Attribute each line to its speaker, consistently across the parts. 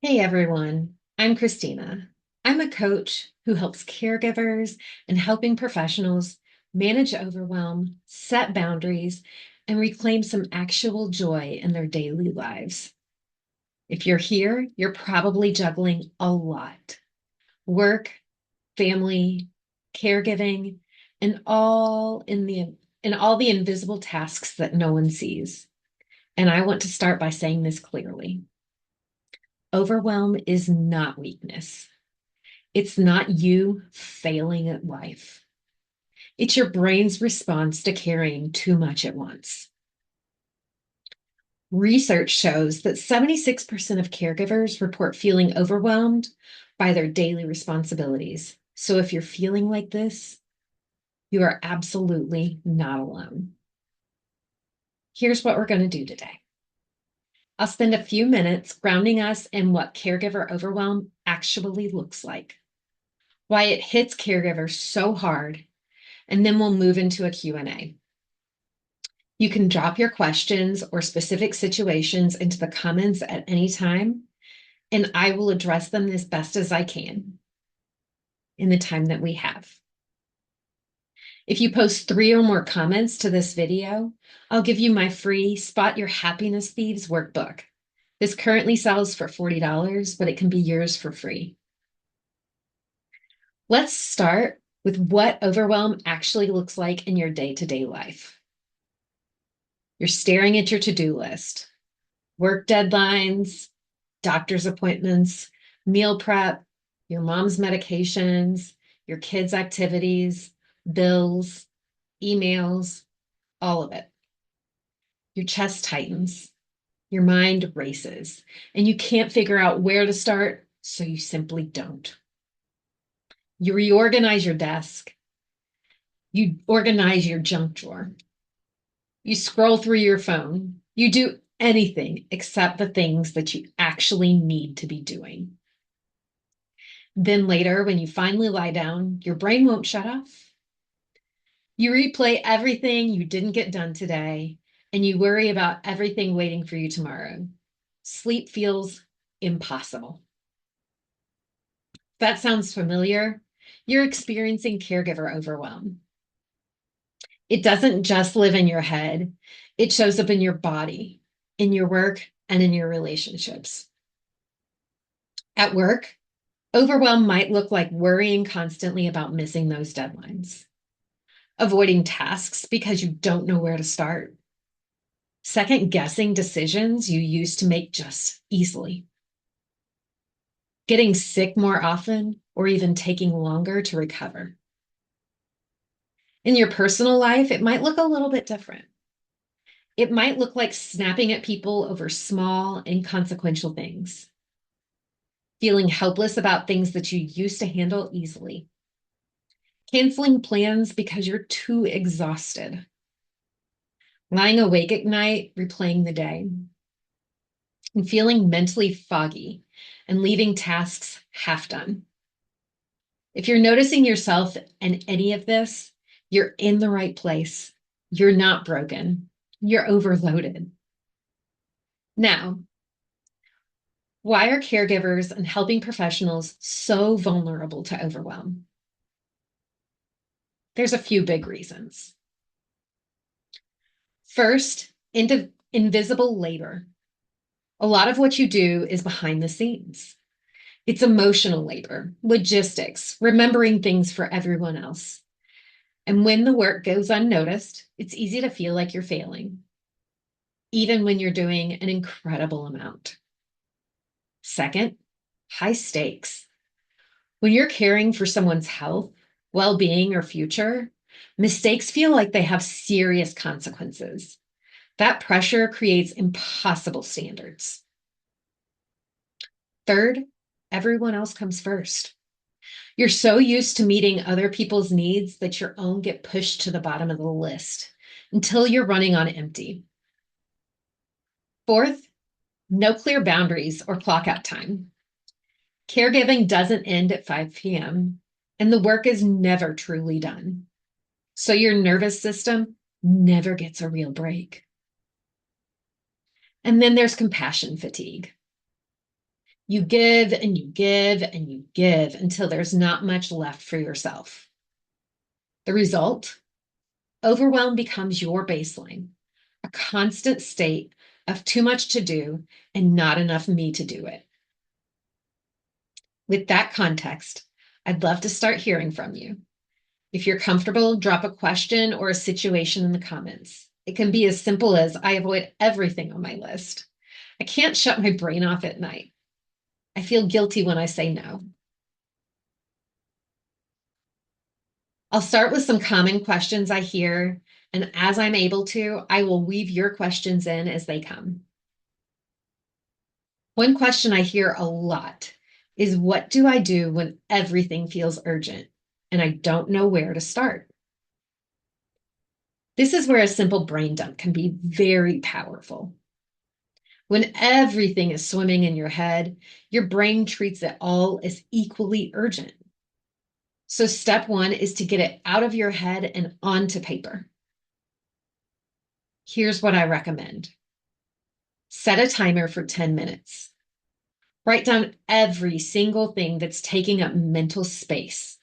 Speaker 1: Hey everyone, I'm Christina. I'm a coach who helps caregivers and helping professionals manage overwhelm, set boundaries, and reclaim some actual joy in their daily lives. If you're here, you're probably juggling a lot: work, family, caregiving, and all the invisible tasks that no one sees. And I want to start by saying this clearly. Overwhelm is not weakness. It's not you failing at life. It's your brain's response to carrying too much at once. Research shows that 76% of caregivers report feeling overwhelmed by their daily responsibilities. So if you're feeling like this, you are absolutely not alone. Here's what we're going to do today. I'll spend a few minutes grounding us in what caregiver overwhelm actually looks like, why it hits caregivers so hard, and then we'll move into a Q&A. You can drop your questions or specific situations into the comments at any time, and I will address them as best as I can in the time that we have. If you post 3 or more comments to this video, I'll give you my free Spot Your Happiness Thieves workbook. This currently sells for $40, but it can be yours for free. Let's start with what overwhelm actually looks like in your day-to-day life. You're staring at your to-do list, work deadlines, doctor's appointments, meal prep, your mom's medications, your kids' activities, bills, emails, all of it. Your chest tightens, your mind races, and you can't figure out where to start, so you simply don't. You reorganize your desk. You organize your junk drawer. You scroll through your phone. You do anything except the things that you actually need to be doing. Then later, when you finally lie down, your brain won't shut off. You replay everything you didn't get done today, and you worry about everything waiting for you tomorrow. Sleep feels impossible. If that sounds familiar, you're experiencing caregiver overwhelm. It doesn't just live in your head, it shows up in your body, in your work, and in your relationships. At work, overwhelm might look like worrying constantly about missing those deadlines, avoiding tasks because you don't know where to start, second guessing decisions you used to make just easily, getting sick more often, or even taking longer to recover. In your personal life, it might look a little bit different. It might look like snapping at people over small, inconsequential things, feeling helpless about things that you used to handle easily, canceling plans because you're too exhausted, lying awake at night, replaying the day, and feeling mentally foggy and leaving tasks half done. If you're noticing yourself in any of this, you're in the right place. You're not broken. You're overloaded. Now, why are caregivers and helping professionals so vulnerable to overwhelm? There's a few big reasons. First, invisible labor. A lot of what you do is behind the scenes. It's emotional labor, logistics, remembering things for everyone else. And when the work goes unnoticed, it's easy to feel like you're failing, even when you're doing an incredible amount. Second, high stakes. When you're caring for someone's health, well-being, or future, mistakes feel like they have serious consequences. That pressure creates impossible standards. Third, everyone else comes first. You're so used to meeting other people's needs that your own get pushed to the bottom of the list until you're running on empty. Fourth, no clear boundaries or clock out time. Caregiving doesn't end at 5 p.m., and the work is never truly done. So your nervous system never gets a real break. And then there's compassion fatigue. You give and you give and you give until there's not much left for yourself. The result? Overwhelm becomes your baseline, a constant state of too much to do and not enough me to do it. With that context, I'd love to start hearing from you. If you're comfortable, drop a question or a situation in the comments. It can be as simple as I avoid everything on my list. I can't shut my brain off at night. I feel guilty when I say no. I'll start with some common questions I hear, and as I'm able to, I will weave your questions in as they come. One question I hear a lot is, what do I do when everything feels urgent and I don't know where to start? This is where a simple brain dump can be very powerful. When everything is swimming in your head, your brain treats it all as equally urgent. So step one is to get it out of your head and onto paper. Here's what I recommend. Set a timer for 10 minutes. Write down every single thing that's taking up mental space.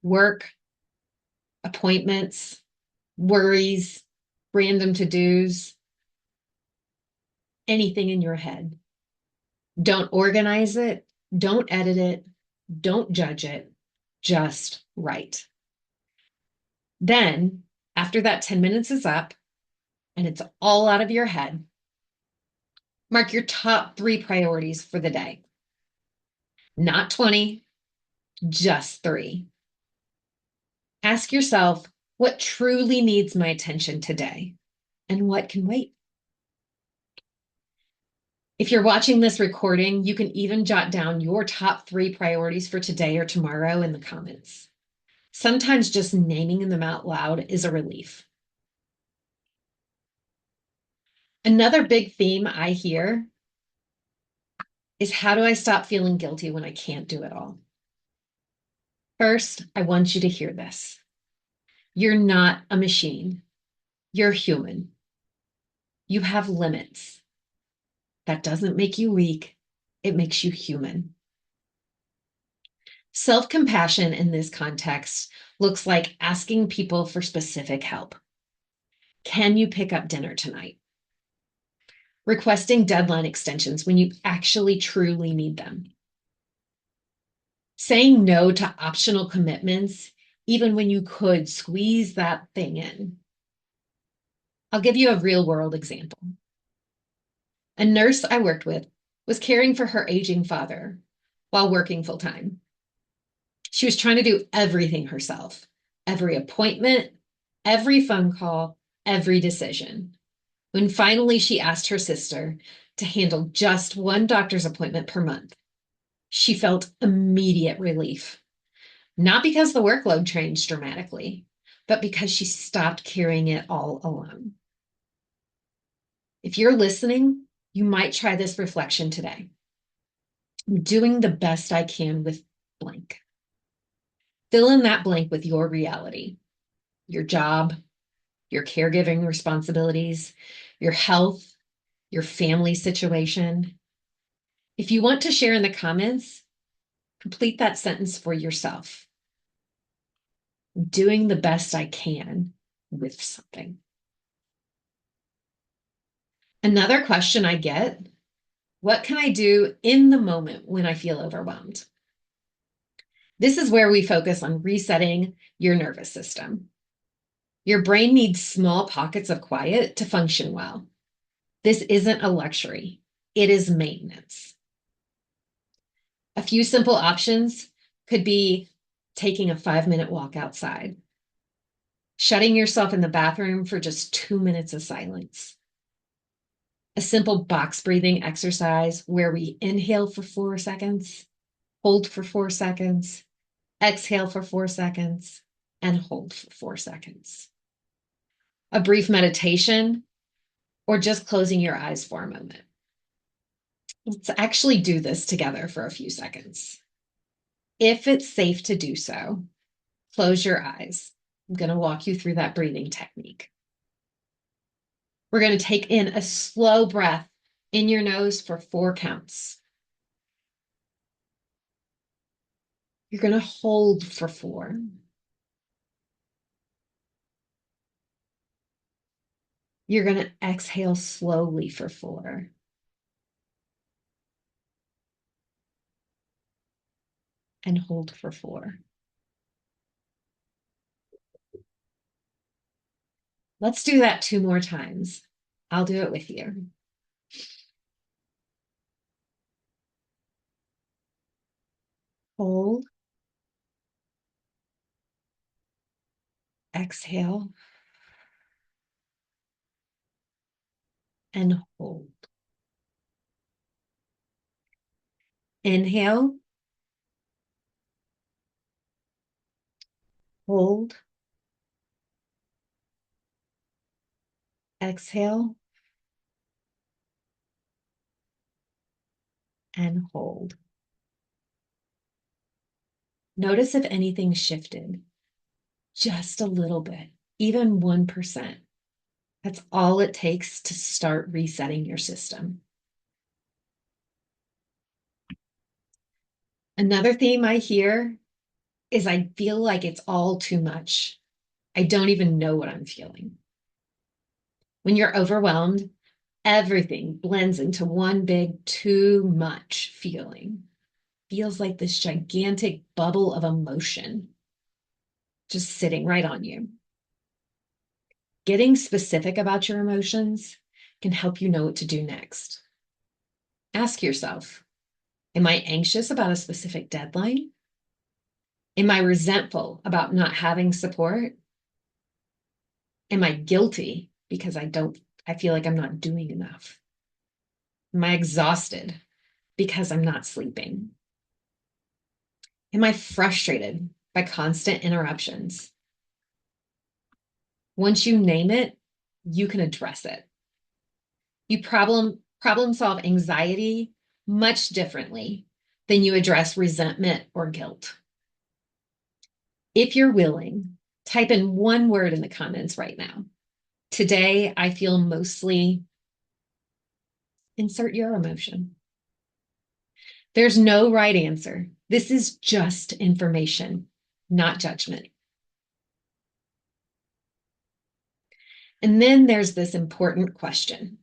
Speaker 1: Work, appointments, worries, random to-dos, anything in your head. Don't organize it, don't edit it, don't judge it, just write. Then, after that 10 minutes is up and it's all out of your head, mark your top 3 priorities for the day. Not 20, just 3. Ask yourself, what truly needs my attention today and what can wait? If you're watching this recording, you can even jot down your top 3 priorities for today or tomorrow in the comments. Sometimes just naming them out loud is a relief. Another big theme I hear is, how do I stop feeling guilty when I can't do it all? First, I want you to hear this. You're not a machine. You're human. You have limits. That doesn't make you weak. It makes you human. Self-compassion in this context looks like asking people for specific help. Can you pick up dinner tonight? Requesting deadline extensions when you actually truly need them. Saying no to optional commitments, even when you could squeeze that thing in. I'll give you a real-world example. A nurse I worked with was caring for her aging father while working full-time. She was trying to do everything herself, every appointment, every phone call, every decision. When finally she asked her sister to handle just one doctor's appointment per month, she felt immediate relief. Not because the workload changed dramatically, but because she stopped carrying it all alone. If you're listening, you might try this reflection today. I'm doing the best I can with blank. Fill in that blank with your reality, your job, your caregiving responsibilities, your health, your family situation. If you want to share in the comments, complete that sentence for yourself. I'm doing the best I can with something. Another question I get, what can I do in the moment when I feel overwhelmed? This is where we focus on resetting your nervous system. Your brain needs small pockets of quiet to function well. This isn't a luxury. It is maintenance. A few simple options could be taking a 5-minute walk outside, shutting yourself in the bathroom for just 2 minutes of silence, a simple box breathing exercise where we inhale for 4 seconds, hold for 4 seconds, exhale for 4 seconds, and hold for 4 seconds. A brief meditation, or just closing your eyes for a moment. Let's actually do this together for a few seconds. If it's safe to do so, close your eyes. I'm going to walk you through that breathing technique. We're going to take in a slow breath in your nose for 4 counts. You're going to hold for 4. You're going to exhale slowly for 4. And hold for 4. Let's do that 2 more times. I'll do it with you. Hold. Exhale. And hold. Inhale. Hold. Exhale. And hold. Notice if anything shifted. Just a little bit, even 1%. That's all it takes to start resetting your system. Another theme I hear is I feel like it's all too much. I don't even know what I'm feeling. When you're overwhelmed, everything blends into one big too much feeling. Feels like this gigantic bubble of emotion just sitting right on you. Getting specific about your emotions can help you know what to do next. Ask yourself, am I anxious about a specific deadline? Am I resentful about not having support? Am I guilty because I feel like I'm not doing enough? Am I exhausted because I'm not sleeping? Am I frustrated by constant interruptions? Once you name it, you can address it. You problem solve anxiety much differently than you address resentment or guilt. If you're willing, type in one word in the comments right now. Today, I feel mostly, insert your emotion. There's no right answer. This is just information, not judgment. And then there's this important question.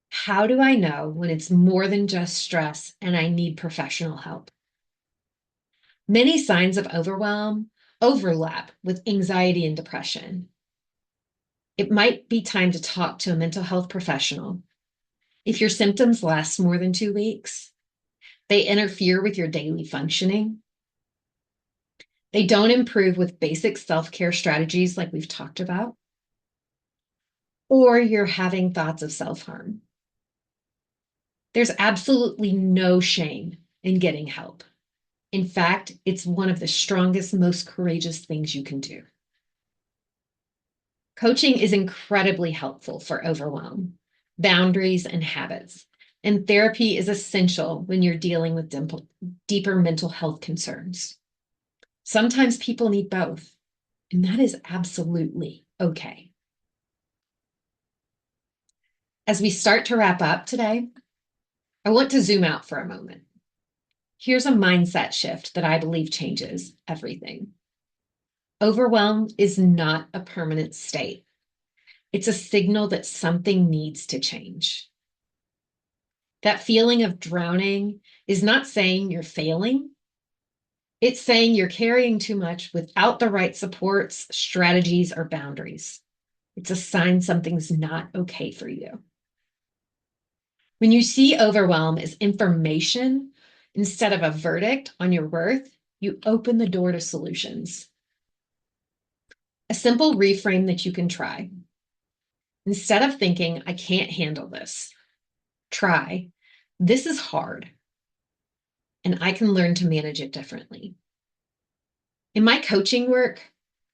Speaker 1: How do I know when it's more than just stress and I need professional help? Many signs of overwhelm overlap with anxiety and depression. It might be time to talk to a mental health professional. If your symptoms last more than 2 weeks, they interfere with your daily functioning, they don't improve with basic self-care strategies like we've talked about, or you're having thoughts of self-harm. There's absolutely no shame in getting help. In fact, it's one of the strongest, most courageous things you can do. Coaching is incredibly helpful for overwhelm, boundaries, and habits. And therapy is essential when you're dealing with deeper mental health concerns. Sometimes people need both, and that is absolutely okay. As we start to wrap up today, I want to zoom out for a moment. Here's a mindset shift that I believe changes everything. Overwhelm is not a permanent state. It's a signal that something needs to change. That feeling of drowning is not saying you're failing. It's saying you're carrying too much without the right supports, strategies, or boundaries. It's a sign something's not okay for you. When you see overwhelm as information instead of a verdict on your worth, you open the door to solutions. A simple reframe that you can try. Instead of thinking, I can't handle this, try, this is hard, and I can learn to manage it differently. In my coaching work,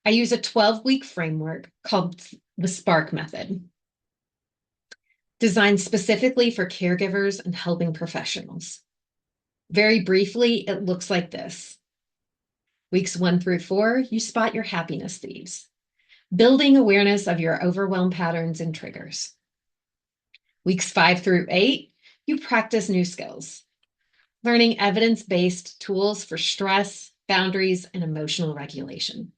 Speaker 1: I use a 12-week framework called the SPARK method, designed specifically for caregivers and helping professionals. Very briefly, it looks like this. Weeks 1 through 4, you spot your happiness thieves, building awareness of your overwhelm patterns and triggers. Weeks 5 through 8, you practice new skills, learning evidence-based tools for stress, boundaries, and emotional regulation.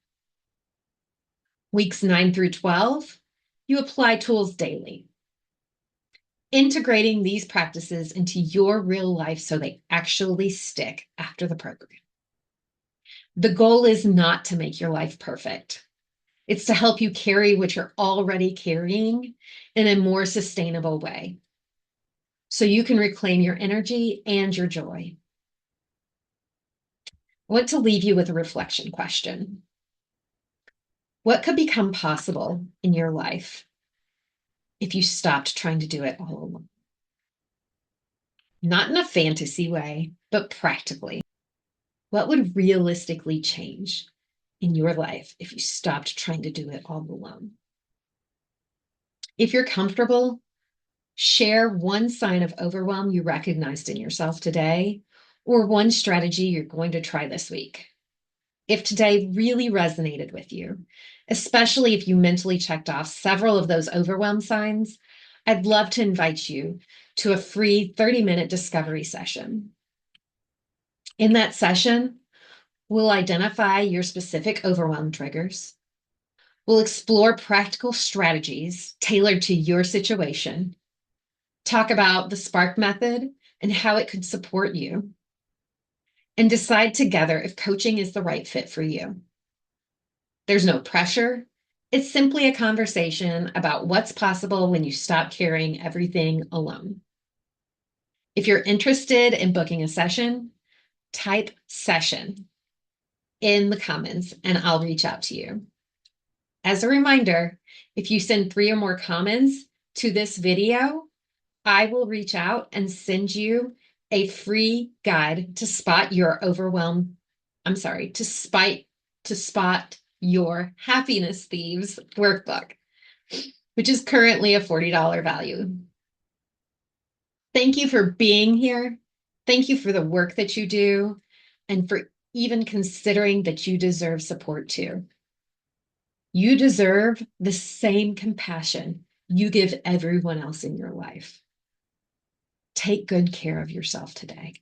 Speaker 1: Weeks 9 through 12, you apply tools daily, integrating these practices into your real life so they actually stick after the program. The goal is not to make your life perfect. It's to help you carry what you're already carrying in a more sustainable way so you can reclaim your energy and your joy. I want to leave you with a reflection question. What could become possible in your life if you stopped trying to do it all alone? Not in a fantasy way, but practically. What would realistically change in your life if you stopped trying to do it all alone? If you're comfortable, share one sign of overwhelm you recognized in yourself today, or one strategy you're going to try this week. If today really resonated with you, especially if you mentally checked off several of those overwhelm signs, I'd love to invite you to a free 30-minute discovery session. In that session, we'll identify your specific overwhelm triggers. We'll explore practical strategies tailored to your situation, talk about the SPARK method and how it could support you, and decide together if coaching is the right fit for you. There's no pressure. It's simply a conversation about what's possible when you stop carrying everything alone. If you're interested in booking a session, type session in the comments and I'll reach out to you. As a reminder, if you send 3 or more comments to this video, I will reach out and send you a free guide to spot your overwhelm. To spot your happiness thieves workbook, which is currently a $40 value. Thank you for being here. Thank you for the work that you do and for even considering that you deserve support too. You deserve the same compassion you give everyone else in your life. Take good care of yourself today.